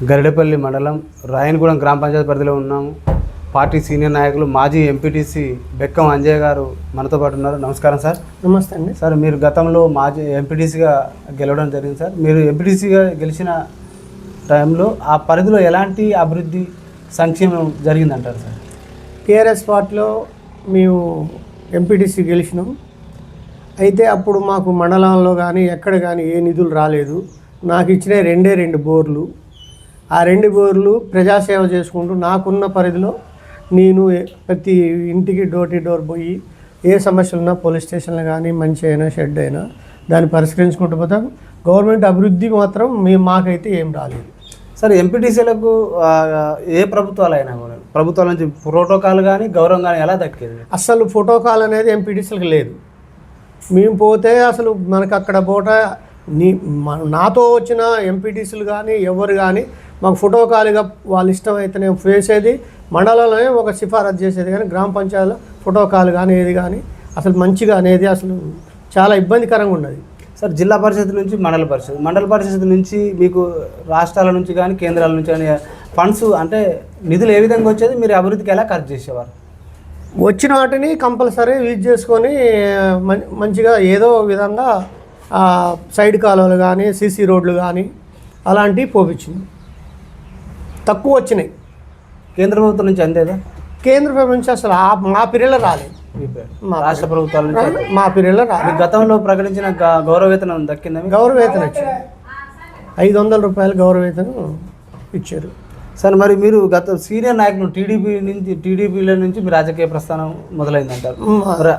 గరిడపల్లి మండలం రాయనగూడెం గ్రామ పంచాయతీ పరిధిలో ఉన్నాము. పార్టీ సీనియర్ నాయకులు మాజీ ఎంపీటీసీ బెక్కం అంజయ్య గారు మనతో పాటు ఉన్నారు. నమస్కారం సార్. నమస్తే అండి. సార్, మీరు గతంలో మాజీ ఎంపీటీసీగా గెలవడం జరిగింది సార్. మీరు ఎంపీటీసీగా గెలిచిన టైంలో ఆ పరిధిలో ఎలాంటి అభివృద్ధి సంక్షేమం జరిగిందంటారు సార్? టీఆర్ఎస్ పార్టీలో మేము ఎంపీటీసీ గెలిచినాం. అయితే అప్పుడు మాకు మండలంలో కానీ ఎక్కడ కానీ ఏ నిధులు రాలేదు. నాకు ఇచ్చిన రెండు బోర్లు. ఆ 2 బోర్లు ప్రజాసేవ చేసుకుంటూ నాకున్న పరిధిలో నేను ప్రతి ఇంటికి డోర్ టు డోర్ పోయి ఏ సమస్యలు ఉన్నా పోలీస్ స్టేషన్లు కానీ మంచి అయినా షెడ్ అయినా దాన్ని పరిష్కరించుకుంటూ పోతాం. గవర్నమెంట్ అభివృద్ధి మాత్రం మాకైతే ఏం రాలేదు సార్. ఎంపీటీసీలకు ఏ ప్రభుత్వాలైనా కూడా ప్రభుత్వాల నుంచి ప్రోటోకాల్ కానీ గౌరవం కానీ ఎలా దక్కేది? అసలు ప్రోటోకాల్ అనేది ఎంపీటీసీలకు లేదు. మేము పోతే అసలు మనకు అక్కడ పూట నాతో వచ్చిన ఎంపీటీసీలు కానీ ఎవరు కానీ మాకు ఫోటోకాల్గా వాళ్ళ ఇష్టం అయితేనే చేసేది. మండలంలోనే ఒక సిఫారసు చేసేది, కానీ గ్రామ పంచాయతీలో ఫోటోకాల్ కానీ ఏది కానీ అసలు మంచిగా అనేది అసలు చాలా ఇబ్బందికరంగా ఉన్నది సార్. జిల్లా పరిషత్ నుంచి మండల పరిషత్ నుంచి మీకు రాష్ట్రాల నుంచి కానీ కేంద్రాల నుంచి కానీ ఫండ్స్ అంటే నిధులు ఏ విధంగా వచ్చేది? మీరు అభివృద్ధికి ఎలా ఖర్చు చేసేవారు? వచ్చిన వాటిని కంపల్సరీ యూజ్ చేసుకొని మంచిగా ఏదో విధంగా సైడ్ కాలువలు కానీ సీసీ రోడ్లు కానీ అలాంటివి పోపించింది. తక్కువ వచ్చినాయి. కేంద్ర ప్రభుత్వం నుంచి అంతేదా? కేంద్ర ప్రభుత్వం నుంచి అసలు మా పీరియడ్లో రాలేదు. రాష్ట్ర ప్రభుత్వాల నుంచి మా పీరియడ్లో రాలేదు. గతంలో ప్రకటించిన గౌరవవేతనం దక్కిందా? గౌరవవేతనం ఇచ్చారు. 500 రూపాయలు గౌరవవేతనం ఇచ్చారు సార్. మరి మీరు గత సీనియర్ నాయకులు టీడీపీల నుంచి మీ రాజకీయ ప్రస్థానం మొదలైందంటారు. మరి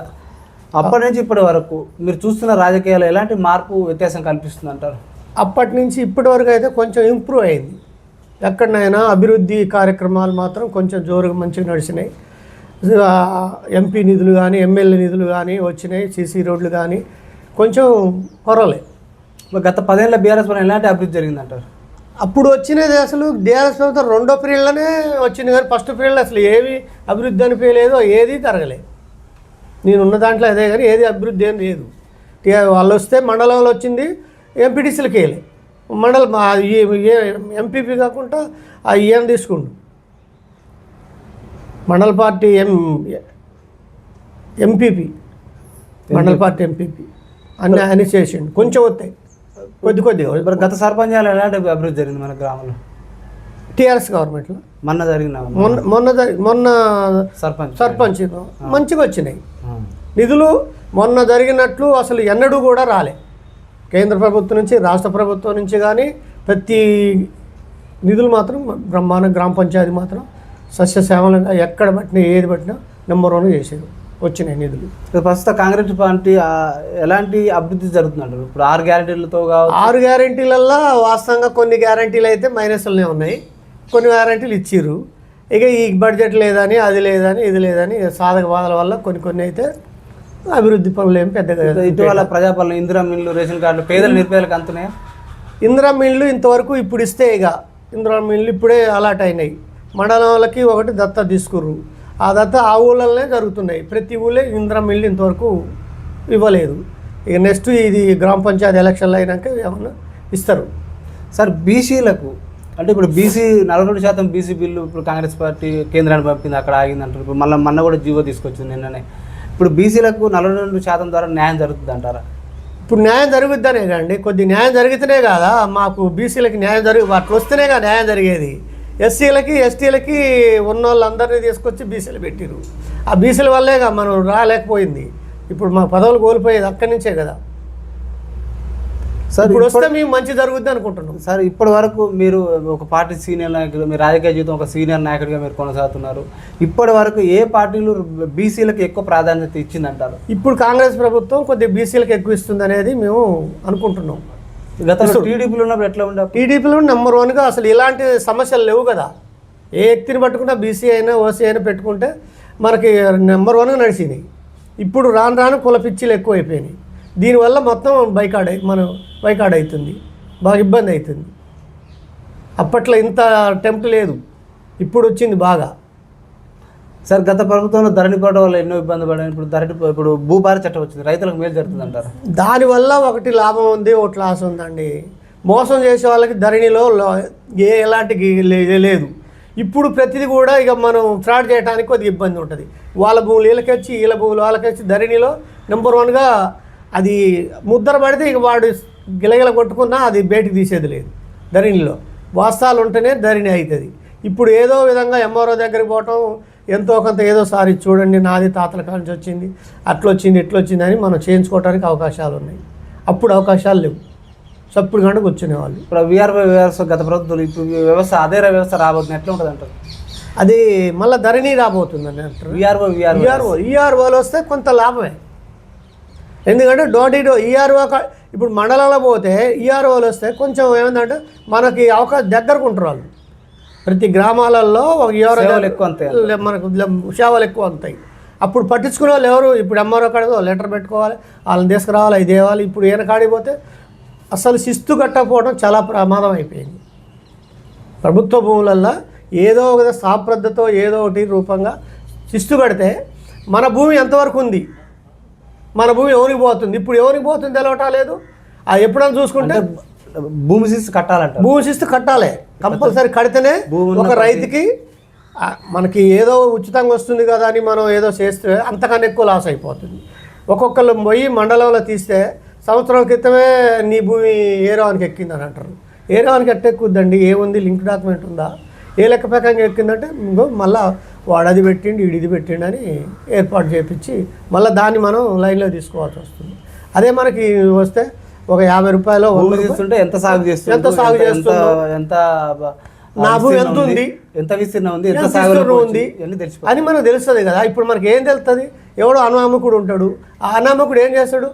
అప్పటి నుంచి ఇప్పటి వరకు మీరు చూస్తున్న రాజకీయాలు ఎలాంటి మార్పు వ్యత్యాసం కల్పిస్తుంది అంటారు? అప్పటి నుంచి ఇప్పటి వరకు అయితే కొంచెం ఇంప్రూవ్ అయింది. ఎక్కడనైనా అభివృద్ధి కార్యక్రమాలు మాత్రం కొంచెం జోరుగా మంచిగా నడిచినాయి. ఎంపీ నిధులు కానీ ఎమ్మెల్యే నిధులు కానీ వచ్చినాయి. సీసీ రోడ్లు కానీ కొంచెం పర్వాలేదు. గత 10 ఏళ్ళ బీఆర్ఎస్ పైన ఎలాంటి అభివృద్ధి జరిగిందంటారు? అప్పుడు వచ్చినది అసలు టీఆర్ఎస్ ప్రభుత్వం 2వ పీరియడ్లోనే వచ్చింది, కానీ ఫస్ట్ పీరియడ్లో అసలు ఏవి అభివృద్ధి అనిపించలేదు, ఏది జరగలేదు. నేనున్న దాంట్లో అదే, కానీ ఏది అభివృద్ధి ఏం లేదు. వాళ్ళు వస్తే మండలంలో వచ్చింది, ఎంపీటీసీలకు వేయలే. మండలం ఎంపీపీ కాకుండా ఈయన తీసుకుండు మండల పార్టీ ఎంపీపీ మండల పార్టీ ఎంపీపీ అన్ని చేసిండు. కొంచెం వస్తాయి కొద్దిగా. మరి గత సర్పంచాలు ఎలాంటి అభివృద్ధి జరిగింది మన గ్రామంలో? టీఆర్ఎస్ గవర్నమెంట్లో మొన్న సర్పంచ్ మంచిగా వచ్చినాయి నిధులు. మొన్న జరిగినట్లు అసలు ఎన్నడూ కూడా రాలే. కేంద్ర ప్రభుత్వం నుంచి రాష్ట్ర ప్రభుత్వం నుంచి కానీ ప్రతి నిధులు మాత్రం బ్రహ్మాండ. గ్రామ పంచాయతీ మాత్రం సస్యశ్యామలంగా ఎక్కడ పట్టినా ఏది పట్టినా నెంబర్ 1 చేసేది వచ్చినాయి నిధులు. ప్రస్తుత కాంగ్రెస్ పార్టీ ఎలాంటి అభివృద్ధి జరుగుతుందంటారు? ఇప్పుడు 6 గ్యారెంటీలతో 6 గ్యారెంటీలల్లో వాస్తవంగా కొన్ని గ్యారెంటీలు అయితే మైనస్లనే ఉన్నాయి, కొన్ని గ్యారెంటీలు ఇచ్చిర్రు. ఇక ఈ బడ్జెట్ లేదని అది లేదని ఇది లేదని సాధక బాధల వల్ల కొన్ని అయితే అభివృద్ధి పనులు ఏమి పెద్దగా. ఇటీవల ప్రజాపాలన ఇందిరా మిల్లు రేషన్ కార్డులు పేదల నిరుపేదలకు అందుతున్నాయా? ఇందిరా మిల్లు ఇంతవరకు ఇప్పుడు ఇస్తే ఇక ఇందిరా మిల్లు ఇప్పుడే అలాట్ అయినాయి. మండలాలకి ఒకటి దత్త తీసుకుర్రు. ఆ దత్త ఆ ఊళ్ళలోనే జరుగుతున్నాయి. ప్రతి ఊళ్ళో ఇందిరా మిల్లు ఇంతవరకు ఇవ్వలేదు. ఇక నెక్స్ట్ ఇది గ్రామ పంచాయతీ ఎలక్షన్లు అయినాక ఏమన్నా ఇస్తారు సార్. బీసీలకు అంటే ఇప్పుడు 42% బీసీ బిల్లు ఇప్పుడు కాంగ్రెస్ పార్టీ కేంద్రాన్ని పంపింది, అక్కడ ఆగిందంటారు. ఇప్పుడు మొన్న కూడా జీవో తీసుకొచ్చింది నిన్ననే. ఇప్పుడు బీసీలకు 42% ద్వారా న్యాయం జరుగుతుంది అంటారా? ఇప్పుడు న్యాయం జరుగుద్దనే కండి, కొద్ది న్యాయం జరిగితేనే కదా మాకు బీసీలకి న్యాయం అట్లా వస్తేనే కదా న్యాయం జరిగేది. ఎస్సీలకి ఎస్టీలకి ఉన్న వాళ్ళందరినీ తీసుకొచ్చి బీసీలు పెట్టిరు. ఆ బీసీల వల్లేగా మనం రాలేకపోయింది. ఇప్పుడు మా పదవులు కోల్పోయేది అక్కడి నుంచే కదా సార్. ఇప్పుడు వస్తే మేము మంచి జరుగుద్ది అనుకుంటున్నాం సార్. ఇప్పటి వరకు మీరు ఒక పార్టీ సీనియర్ నాయకుడు, మీ రాజకీయ జీవితం ఒక సీనియర్ నాయకుడిగా మీరు కొనసాగుతున్నారు. ఇప్పటి వరకు ఏ పార్టీలు బీసీలకు ఎక్కువ ప్రాధాన్యత ఇచ్చిందంటారు? ఇప్పుడు కాంగ్రెస్ ప్రభుత్వం కొద్దిగా బీసీలకు ఎక్కువ ఇస్తుంది అనేది మేము అనుకుంటున్నాం. గతంలో టీడీపీలో ఉన్నప్పుడు ఎట్లా ఉండే? టీడీపీలో నెంబర్ 1గా అసలు ఇలాంటి సమస్యలు లేవు కదా. ఏ వ్యక్తిని పట్టుకున్నా బీసీ అయినా ఓసీ అయినా పెట్టుకుంటే మనకి నెంబర్ 1గా నడిచింది. ఇప్పుడు రాను కుల పిచ్చిలు ఎక్కువ అయిపోయినాయి. దీనివల్ల మొత్తం బైకాడ్ అవుతుంది, బాగా ఇబ్బంది అవుతుంది. అప్పట్లో ఇంత అటెంప్ట్ లేదు, ఇప్పుడు వచ్చింది బాగా. సార్, గత ప్రభుత్వంలో ధరణి పోవడం వల్ల ఎన్నో ఇబ్బంది పడారు. ఇప్పుడు భూభార చట్టం వచ్చింది, రైతులకు మేలు జరుగుతుంది అంటారు. దానివల్ల ఒకటి లాభం ఉంది, ఒకటి లాస్ ఉందండి. మోసం చేసే వాళ్ళకి ధరణిలో ఎలాంటి లేదు. ఇప్పుడు ప్రతిదీ కూడా ఇక మనం ఫ్రాడ్ చేయడానికి కొద్దిగా ఇబ్బంది ఉంటుంది. వాళ్ళ భూములు వీళ్ళకొచ్చి, వీళ్ళ భూములు వాళ్ళకొచ్చి ధరణిలో నెంబర్ 1గా అది ముద్ర పడితే ఇక వాడు గిలగిల కొట్టుకున్నా అది బయటికి తీసేది లేదు. ధరణిలో వాస్తవాలు ఉంటేనే ధరణి అవుతుంది. ఇప్పుడు ఏదో విధంగా ఎంఆర్ఓ దగ్గరికి పోవటం, ఎంతో కొంత ఏదో సారి చూడండి నాది తాతల కాంచి వచ్చింది, అట్లొచ్చింది ఇట్లొచ్చింది అని మనం చేయించుకోవడానికి అవకాశాలు ఉన్నాయి. అప్పుడు అవకాశాలు లేవు. సప్పుడు గంట కూర్చునేవాళ్ళు. ఇప్పుడు వీఆర్ఓ వ్యవస్థ గత ప్రభుత్వం, ఇప్పుడు వ్యవస్థ అదే వ్యవస్థ రాబోతుంది, ఎట్లా ఉంటుంది అంటారు? అది మళ్ళీ ధరణి రాబోతుందని అంటారు. ఈఆర్ఓలు వస్తే కొంత లాభమే. ఎందుకంటే డోర్ ఈఆర్ఓ ఇప్పుడు మండలంలో పోతే ఈఆర్ఓలు వస్తే కొంచెం ఏమందంటే మనకి అవకాశం దగ్గరకు ఉంటారు వాళ్ళు. ప్రతి గ్రామాలలో ఒక మనకు సేవలు ఎక్కువ ఉంటాయి. అప్పుడు పట్టించుకునే వాళ్ళు ఎవరు? ఇప్పుడు ఎంఆర్ఓ కాడికి లెటర్ పెట్టుకోవాలి, వాళ్ళని తీసుకురావాలి, అది తేవాలి. ఇప్పుడు ఈయన కాడిపోతే అసలు శిస్తు కట్టకపోవడం చాలా ప్రమాదం అయిపోయింది. ప్రభుత్వ భూములల్లో ఏదో ఒక సాంప్రద్దతో ఏదో ఒకటి రూపంగా శిస్తు కడితే మన భూమి ఎంతవరకు ఉంది, మన భూమి ఎవరికి పోతుంది, ఇప్పుడు ఎవరికి పోతుంది తెలవటం లేదు. అది ఎప్పుడైనా చూసుకుంటే భూమి శిస్తు కట్టాలంట. భూమి శిస్తు కట్టాలి, కంపల్సరీ కడితేనే ఒక రైతుకి మనకి ఏదో ఉచితంగా వస్తుంది కదా అని మనం ఏదో చేస్తే అంతకన్నా ఎక్కువ లాస్ అయిపోతుంది. ఒక్కొక్కరు పోయి మండలంలో తీస్తే సంవత్సరం క్రితమే నీ భూమి ఏరవానికి ఎక్కిందని అంటారు. ఏరవానికి ఎట్టెక్కుద్దండి, ఏముంది, లింక్ డాక్యుమెంట్ ఉందా, ఏ లెక్క ప్రకారంగా ఎక్కిందంటే ఇంకో మళ్ళీ వాడు అది పెట్టిండి వీడు ఇది పెట్టిండి అని ఏర్పాటు చేయించి మళ్ళీ దాన్ని మనం లైన్లో తీసుకోవాల్సి వస్తుంది. అదే మనకి వస్తే ఒక 50 రూపాయలు తీసుకుంటే ఎంత సాగు చేస్తుంది, ఎంత నా భూమి ఎంత ఉంది, ఎంత విస్తీర్ణం ఉంది, ఎంత సాగు ఉంది అని మనకు తెలుస్తుంది కదా. ఇప్పుడు మనకి ఏం తెలుస్తుంది? ఎవడో అనామకుడు ఉంటాడు, ఆ అనామకుడు ఏం చేస్తాడు?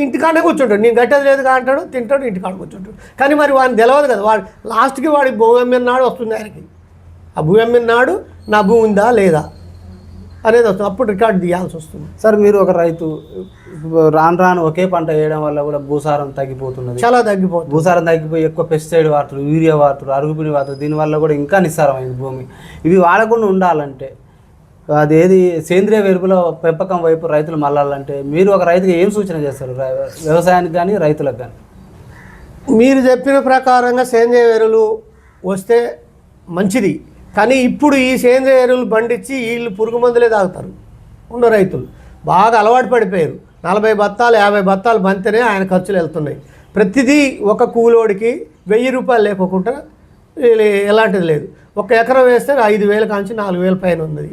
ఇంటికాడే కూర్చుంటాడు, నేను గట్టేది లేదు అంటాడు, తింటాడు, ఇంటికాడ కూర్చుంటాడు. కానీ మరి వాడిని తెలియదు కదా, వాడు లాస్ట్కి వాడి భూమి అమ్మిన నాడు వస్తుంది ఆయనకి. ఆ భూమి అమ్మిన నాడు నా భూమి ఉందా లేదా అనేది వస్తుంది, అప్పుడు రికార్డు తీయాల్సి వస్తుంది. సార్ మీరు ఒక రైతు, రాను రాను ఒకే పంట వేయడం వల్ల కూడా భూసారం తగ్గిపోతున్నది, చాలా తగ్గిపోతుంది. భూసారం తగ్గిపోయి ఎక్కువ పెస్టిసైడ్ వాడుతారు, యూరియా వాడుతారు, అరుగుపిడి వాడుతారు, దీనివల్ల కూడా ఇంకా నిస్సారమైంది భూమి. ఇవి వాడకుండా ఉండాలంటే అదేది సేంద్రియ ఎరువుల పెంపకం వైపు రైతులు మళ్ళాలంటే మీరు ఒక రైతుకి ఏం సూచన చేస్తారు, వ్యవసాయానికి కానీ రైతులకు కానీ? మీరు చెప్పిన ప్రకారంగా సేంద్రియ ఎరువులు వస్తే మంచిది. కానీ ఇప్పుడు ఈ సేంద్రియ ఎరువులు బండిచ్చి వీళ్ళు పురుగు మందులే తాగుతారు ఉన్న రైతులు. బాగా అలవాటు పడిపోయారు. 40 బత్తాలు 50 బత్తాలు బంతేనే ఆయన ఖర్చులు వెళ్తున్నాయి. ప్రతిదీ ఒక కూలోడికి 1000 రూపాయలు లేకోకుండా ఎలాంటిది లేదు. ఒక ఎకరం వేస్తే 5000 కాంచి 4000 పైన ఉన్నది.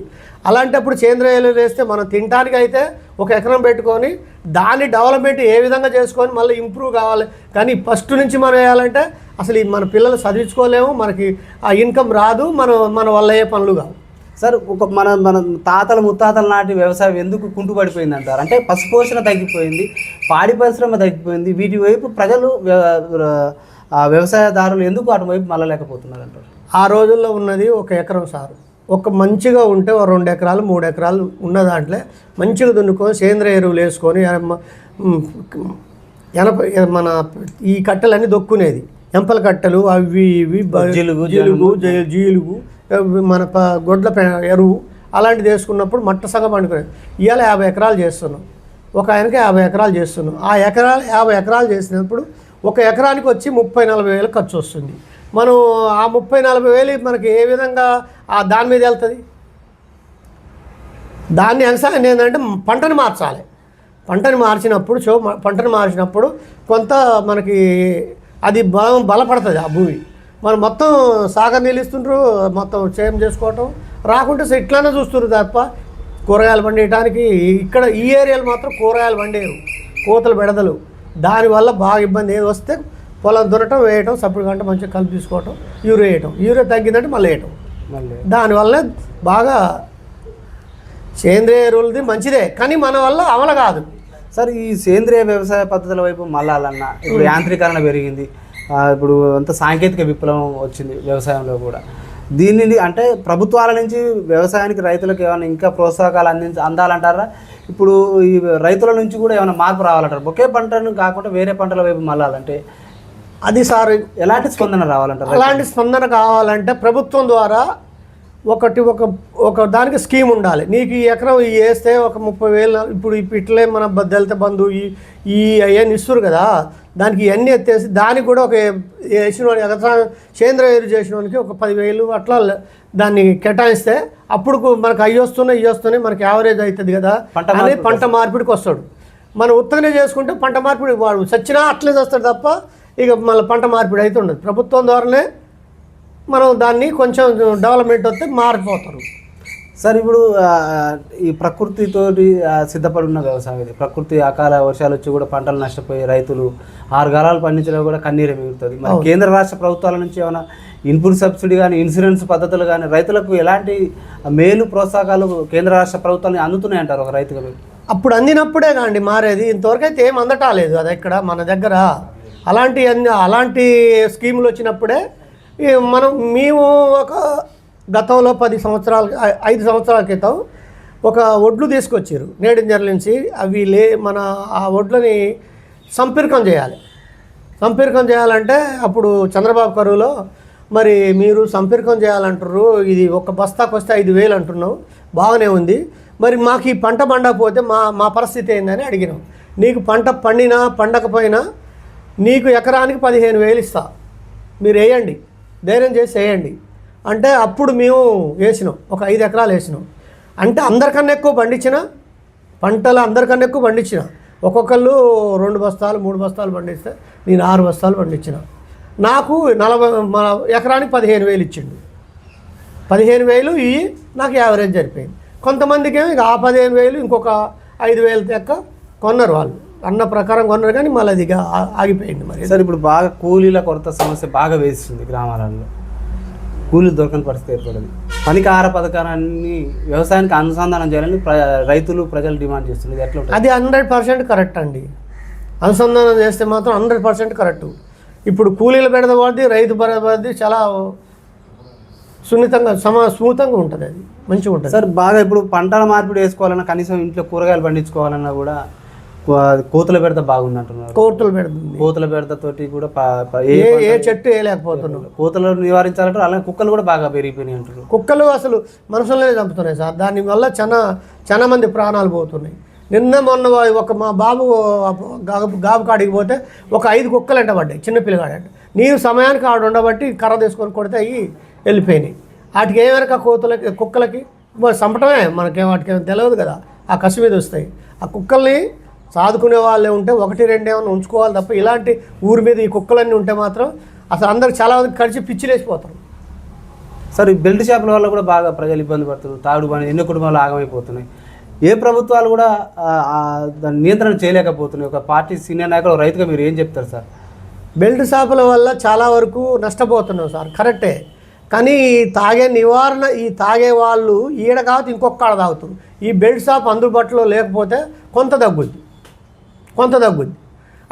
అలాంటప్పుడు సేంద్రియ ఎరువులు వేస్తే మనం తినడానికి అయితే ఒక ఎకరం పెట్టుకొని దాని డెవలప్మెంట్ ఏ విధంగా చేసుకొని మళ్ళీ ఇంప్రూవ్ కావాలి. కానీ ఫస్ట్ నుంచి మనం వేయాలంటే అసలు మన పిల్లలు చదివించుకోలేము, మనకి ఆ ఇన్కమ్ రాదు, మన వల్ల ఏ పనులు కావు. సార్ మన తాతల ముత్తాతల నాటి వ్యవసాయం ఎందుకు కుంటుపడిపోయింది అంటారు? అంటే పశుపోషణ తగ్గిపోయింది, పాడి పరిశ్రమ తగ్గిపోయింది, వీటి వైపు ప్రజలు వ్యవసాయదారులు ఎందుకు అటువైపు మళ్ళలేకపోతున్నారు అంటారు? ఆ రోజుల్లో ఉన్నది ఒక ఎకరం సారు, ఒక మంచిగా ఉంటే 2 ఎకరాలు 3 ఎకరాలు ఉన్న దాంట్లో మంచిగా దున్నుకొని సేంద్రియ ఎరువులు వేసుకొని మన ఈ కట్టెలన్నీ దొక్కునేది, ఎంపల కట్టెలు అవి ఇవి, జీలుగు మన గొడ్ల ఎరువు అలాంటిది వేసుకున్నప్పుడు మట్ట సగం పండుకునేది. ఇవాళ 50 ఎకరాలు చేస్తున్నాం, ఒక ఆయనకి 50 ఎకరాలు చేస్తున్నాం. ఆ 50 ఎకరాలు చేసినప్పుడు ఒక ఎకరానికి వచ్చి 30-40 వేలు ఖర్చు వస్తుంది. మనం ఆ 30-40 వేలు మనకి ఏ విధంగా దాని మీద వెళ్తుంది? దాన్ని అనుసారం ఏంటంటే పంటను మార్చాలి. పంటను మార్చినప్పుడు కొంత మనకి అది బలపడుతుంది ఆ భూమి. మనం మొత్తం సాగర్ నిలుస్తుంటారు, మొత్తం చేయం చేసుకోవటం రాకుంటే ఇట్లానే చూస్తున్నారు తప్ప కూరగాయలు పండించడానికి ఇక్కడ ఈ ఏరియాలో మాత్రం కూరగాయలు పండేరు, కోతలు బెడదలు. దానివల్ల బాగా ఇబ్బంది. ఏది వస్తే పొలం దున్నటం వేయటం, సప్పుడు గంట మంచిగా కలిపి తీసుకోవటం, యూరియా వేయటం, యూరియా తగ్గిందంటే మళ్ళీ వేయటం. దానివల్ల బాగా సేంద్రియ ఎరువులది మంచిదే, కానీ మన వల్ల అమలు కాదు. సార్ ఈ సేంద్రియ వ్యవసాయ పద్ధతుల వైపు మళ్ళాలన్నా ఇప్పుడు యాంత్రీకరణ పెరిగింది, ఇప్పుడు అంత సాంకేతిక విప్లవం వచ్చింది వ్యవసాయంలో కూడా. దీనిని అంటే ప్రభుత్వాల నుంచి వ్యవసాయానికి రైతులకు ఏమైనా ఇంకా ప్రోత్సాహకాలు అందాలంటారా? ఇప్పుడు ఈ రైతుల నుంచి కూడా ఏమైనా మార్పు రావాలంటారు? ఒకే పంటను కాకుండా వేరే పంటల వైపు మళ్ళాలంటే అది సార్ ఎలాంటి స్పందన రావాలంటారు? అలాంటి స్పందన కావాలంటే ప్రభుత్వం ద్వారా ఒక దానికి స్కీమ్ ఉండాలి. నీకు ఈ ఎకరం వేస్తే ఒక 30,000, ఇప్పుడు ఇట్లే మన దళిత బంధు ఈ అవన్నీ ఇస్తారు కదా, దానికి ఇవన్నీ ఎత్తేసి దానికి కూడా ఒక వేసిన సేంద్రియ ఎరువు చేసిన వానికి ఒక 10,000 అట్లా దాన్ని కేటాయిస్తే అప్పుడు మనకు అవి వస్తున్నాయి మనకి యావరేజ్ అవుతుంది కదా అని పంట మార్పిడికి వస్తాడు. మనం ఉత్తగానే చేసుకుంటే పంట మార్పిడి వాడు చచ్చినా అట్లే చేస్తాడు తప్ప ఇక మళ్ళీ పంట మార్పిడి అయితే ఉండదు. ప్రభుత్వం ద్వారానే మనం దాన్ని కొంచెం డెవలప్మెంట్ వస్తే మారిపోతారు. సార్ ఇప్పుడు ఈ ప్రకృతితోటి సిద్ధపడి ఉన్న వ్యవసాయం ఇది. ప్రకృతి అకాల వర్షాలు వచ్చి కూడా పంటలు నష్టపోయి రైతులు 6 కాలాలు పండించడం కూడా కన్నీరే మిగులుతుంది. మరి కేంద్ర రాష్ట్ర ప్రభుత్వాల నుంచి ఏమైనా ఇన్పుట్ సబ్సిడీ కానీ ఇన్సూరెన్స్ పద్ధతులు కానీ రైతులకు ఎలాంటి మేలు ప్రోత్సాహకాలు కేంద్ర రాష్ట్ర ప్రభుత్వాలు అందుతున్నాయంటారు ఒక రైతుగా? అప్పుడు అందినప్పుడే కాండి మారేది. ఇంతవరకు అయితే ఏం అందటాలేదు అది ఇక్కడ మన దగ్గర. అలాంటి స్కీములు వచ్చినప్పుడే మేము ఒక గతంలో 5 సంవత్సరాల క్రితం ఒక ఒడ్లు తీసుకొచ్చారు నేడింజర్ల నుంచి. అవి మన ఆ ఒడ్లని సంపర్కం చేయాలంటే అప్పుడు చంద్రబాబు కరువులో మరి మీరు సంపర్కం చేయాలంటారు, ఇది ఒక బస్తాకు వస్తే 5,000 అంటున్నావు, బాగానే ఉంది, మరి మాకు ఈ పంట పండకపోతే మా పరిస్థితి ఏందని అడిగినాం. నీకు పంట పండినా పండకపోయినా నీకు ఎకరానికి 15,000 ఇస్తా, మీరు వేయండి, ధైర్యం చేసి వేయండి అంటే అప్పుడు మేము వేసినాం. ఒక 5 ఎకరాలు వేసినాం. అంటే అందరికన్నా ఎక్కువ పండించిన పంటలు అందరికన్నా ఎక్కువ పండించిన. ఒక్కొక్కళ్ళు 2 బస్తాలు 3 బస్తాలు పండిస్తే నేను 6 బస్తాలు పండించిన. నాకు మన ఎకరానికి 15,000 ఇచ్చిండు. 15,000 ఇవి నాకు యావరేజ్ సరిపోయింది. కొంతమందికి ఇక ఆ 15,000 ఇంకొక 5,000 లెక్క కొన్నారు, వాళ్ళు అన్న ప్రకారం కొన్నారు, కానీ మళ్ళీ అది ఆగిపోయింది. మరి సార్ ఇప్పుడు బాగా కూలీల కొరత సమస్య బాగా వేస్తుంది గ్రామాలలో. కూలీలు దొరకని పరిస్థితి ఏర్పడింది. పనికి ఆహార పథకాన్ని వ్యవసాయానికి అనుసంధానం చేయాలని రైతులు ప్రజలు డిమాండ్ చేస్తున్నారు. ఎట్లా ఉంటుంది? అది 100% కరెక్ట్ అండి. అనుసంధానం చేస్తే మాత్రం 100% కరెక్ట్. ఇప్పుడు కూలీలు పెడదబడి రైతు పడది చాలా స్మూతంగా ఉంటుంది, అది మంచిగా ఉంటుంది. సార్ బాగా ఇప్పుడు పంటల మార్పిడి వేసుకోవాలన్నా, కనీసం ఇంట్లో కూరగాయలు పండించుకోవాలన్నా కూడా కోతుల బెడత బాగుంది అంటున్నారు. కోతుల బెడతతోటి కూడా ఏ చెట్టు వేయలేకపోతున్నాం. కోతులు నివారించాలంటారు. అలాగే కుక్కలు కూడా బాగా పెరిగిపోయినాయి అంటారు. కుక్కలు అసలు మనుషులనే చంపుతున్నాయి సార్. దానివల్ల చాలా మంది ప్రాణాలు పోతున్నాయి. మొన్న మా బాబు గాబు కాడికి పోతే ఒక 5 కుక్కలు ఎంట పడ్డాయి, చిన్న పిల్లగాడంట. నేను సమయానికి ఆడు ఉండబట్టి కర్ర తీసుకొని కొడితే అవి వెళ్ళిపోయినాయి. వాటికి ఏమైనా కుక్కలకి చంపటమే, మనకేం వాటికి తెలియదు కదా, ఆ కసి మీద వస్తాయి. ఆ కుక్కల్ని సాదుకునే వాళ్ళే ఉంటే 1-2 ఏమైనా ఉంచుకోవాలి తప్ప ఇలాంటి ఊరి మీద ఈ కుక్కలన్నీ ఉంటే మాత్రం అసలు అందరికి చాలా మంది కడిచి పిచ్చిలేసిపోతారు. సార్ ఈ బెల్ట్ షాపుల వల్ల కూడా బాగా ప్రజలు ఇబ్బంది పడుతున్నారు. తాగుడు పని ఎన్నో కుటుంబాలు ఆగమైపోతున్నాయి. ఏ ప్రభుత్వాలు కూడా దాన్ని నియంత్రణ చేయలేకపోతున్నాయి. ఒక పార్టీ సీనియర్ నాయకులు రైతుగా మీరు ఏం చెప్తారు సార్? బెల్ట్ షాపుల వల్ల చాలా వరకు నష్టపోతున్నాం సార్, కరెక్టే. కానీ ఈ తాగే వాళ్ళు ఈడ కాదు ఇంకొక ఆడ తాగుతారు. ఈ బెల్ట్ షాప్ అందుబాటులో లేకపోతే కొంత తగ్గుద్ది.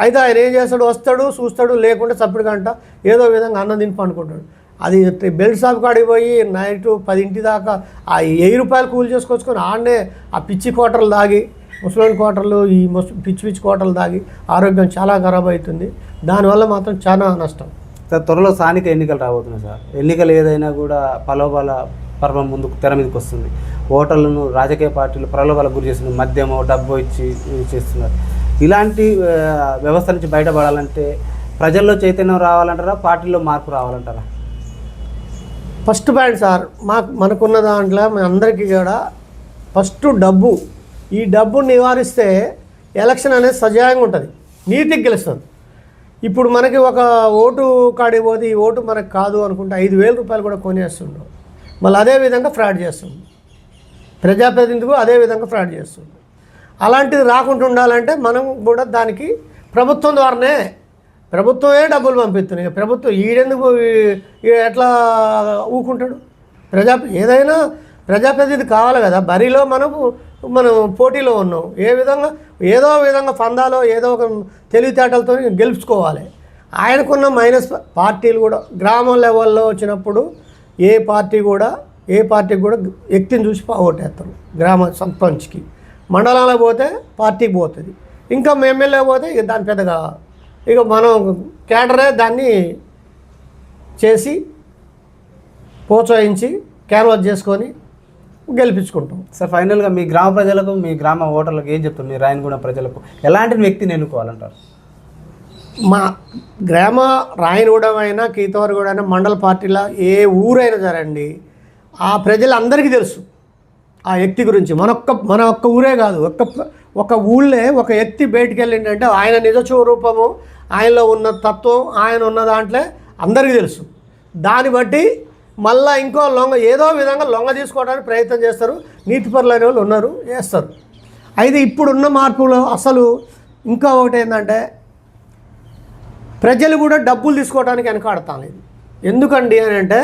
అయితే ఆయన ఏం చేస్తాడు, వస్తాడు చూస్తాడు, లేకుంటే చప్పుడు గంట ఏదో విధంగా అన్నం తిని పండుకుంటాడు. అది బెల్ట్ షాప్ కాడికి పోయి నైట్ 10 దాకా ఆ 1000 రూపాయలు కూలి చేసుకొచ్చుకొని ఆడనే ఆ పిచ్చి కోటలు తాగి, ముసలోని కోటలు, ఈ పిచ్చి కోటలు తాగి ఆరోగ్యం చాలా ఖరాబ్ అవుతుంది. దానివల్ల మాత్రం చాలా నష్టం. సార్ త్వరలో స్థానిక ఎన్నికలు రాబోతున్నాయి సార్. ఎన్నికలు ఏదైనా కూడా ప్రలోభాల పర్వం ముందుకు తెర మీదకి వస్తుంది. ఓటర్లను రాజకీయ పార్టీలు ప్రలోభాలకు గురి చేస్తున్నారు, మద్యమో డబ్బు ఇచ్చి చేస్తున్నారు. ఇలాంటి వ్యవస్థ నుంచి బయటపడాలంటే ప్రజల్లో చైతన్యం రావాలంటారా, పార్టీలో మార్పు రావాలంటారా? ఫస్ట్ పాయింట్ సార్, మనకున్న దాంట్లో మీ అందరికీ కూడా ఫస్ట్ డబ్బు. ఈ డబ్బును నివారిస్తే ఎలక్షన్ అనేది సజాయంగా ఉంటుంది, నీతికి గెలుస్తుంది. ఇప్పుడు మనకి ఒక ఓటు కాడికి పోతే ఈ ఓటు మనకు కాదు అనుకుంటే 5,000 రూపాయలు కూడా కొనేస్తుండ్రు. మళ్ళీ అదేవిధంగా ఫ్రాడ్ చేస్తుంది. ప్రజాప్రతినిధులు అదేవిధంగా ఫ్రాడ్ చేస్తుంది. అలాంటిది రాకుండా ఉండాలంటే మనం కూడా దానికి ప్రభుత్వమే డబ్బులు పంపిస్తున్నాయి. ప్రభుత్వం ఈడెందుకు ఎట్లా ఊకుంటాడు? ఏదైనా ప్రజాప్రతినిధి కావాలి కదా. బరిలో మనం పోటీలో ఉన్నాం. ఏదో విధంగా ఫందాలో ఏదో ఒక తెలివితేటలతో గెలుచుకోవాలి. ఆయనకున్న మైనస్ పార్టీలు కూడా గ్రామం లెవెల్లో వచ్చినప్పుడు ఏ పార్టీకి కూడా వ్యక్తిని చూసి ఓటేస్తారు. గ్రామ సర్పంచ్కి, మండలంలో పోతే పార్టీకి పోతుంది, ఇంకా ఎమ్మెల్యే పోతే ఇక దాని పెద్దగా ఇక మనం కేడరే దాన్ని చేసి ప్రోత్సహించి క్యాన్వాస్ చేసుకొని గెలిపించుకుంటాం. సార్ ఫైనల్గా మీ గ్రామ ప్రజలకు, మీ గ్రామ ఓటర్లకు ఏం చెప్తారు? మీ రాయనగూడ ప్రజలకు ఎలాంటి వ్యక్తిని ఎన్నుకోవాలంటారు? మా గ్రామ రాయనగూడెం అయినా కీతవరగూడ అయినా మండల పార్టీలో ఏ ఊరైనా సరే అండి, ఆ ప్రజలందరికీ తెలుసు ఆ వ్యక్తి గురించి. మన ఒక్క ఊరే కాదు, ఒక ఊళ్ళే ఒక వ్యక్తి బయటికి వెళ్ళిందంటే ఆయన నిజ స్వరూపము, ఆయనలో ఉన్న తత్వం, ఆయన ఉన్న దాంట్లో అందరికీ తెలుసు. దాన్ని బట్టి మళ్ళీ ఇంకో ఏదో విధంగా లొంగ తీసుకోవడానికి ప్రయత్నం చేస్తారు. నీతిపరులైన వాళ్ళు ఉన్నారు, చేస్తారు. అయితే ఇప్పుడున్న మార్పులో అసలు ఇంకా ఒకటి ఏంటంటే, ప్రజలు కూడా డబ్బులు తీసుకోవడానికి వెనకాడతాలేదు. ఎందుకండి అని అంటే,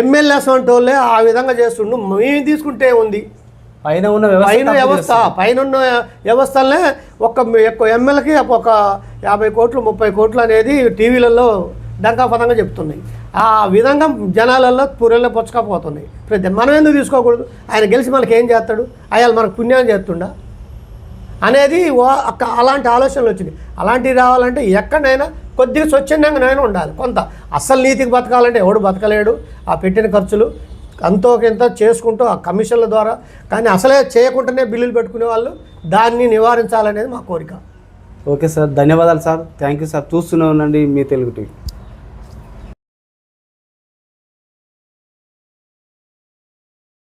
ఎమ్మెల్యేస్ అంటే వాళ్ళే ఆ విధంగా చేస్తుండు, మేము తీసుకుంటే ఉంది. పైన ఉన్న వ్యవస్థలనే ఒక ఎమ్మెల్యేకి ఒక 50 కోట్లు 30 కోట్లు అనేది టీవీలలో డంకాపదంగా చెప్తున్నాయి. ఆ విధంగా జనాలలో పుర్రెల్లో పొచ్చకపోతున్నాయి. మనం ఎందుకు తీసుకోకూడదు? ఆయన గెలిచి మనకి ఏం చేస్తాడు, అయ్యాలు మనకు పుణ్యం చేస్తుండా అనేది అలాంటి ఆలోచనలు వచ్చినాయి. అలాంటివి రావాలంటే ఎక్కడైనా కొద్దిగా స్వచ్ఛందంగానైనా ఉండాలి. కొంత అస్సలు నీతికి బతకాలంటే ఎవడు బతకలేడు. ఆ పెట్టిన ఖర్చులు అంతో కింత చేసుకుంటూ ఆ కమిషన్ల ద్వారా, కానీ అసలే చేయకుండానే బిల్లులు పెట్టుకునే వాళ్ళు దాన్ని నివారించాలనేది మా కోరిక. ఓకే సార్, ధన్యవాదాలు సార్. Thank you sir. చూస్తూనే ఉండండి మీ తెలుగు టీవీ.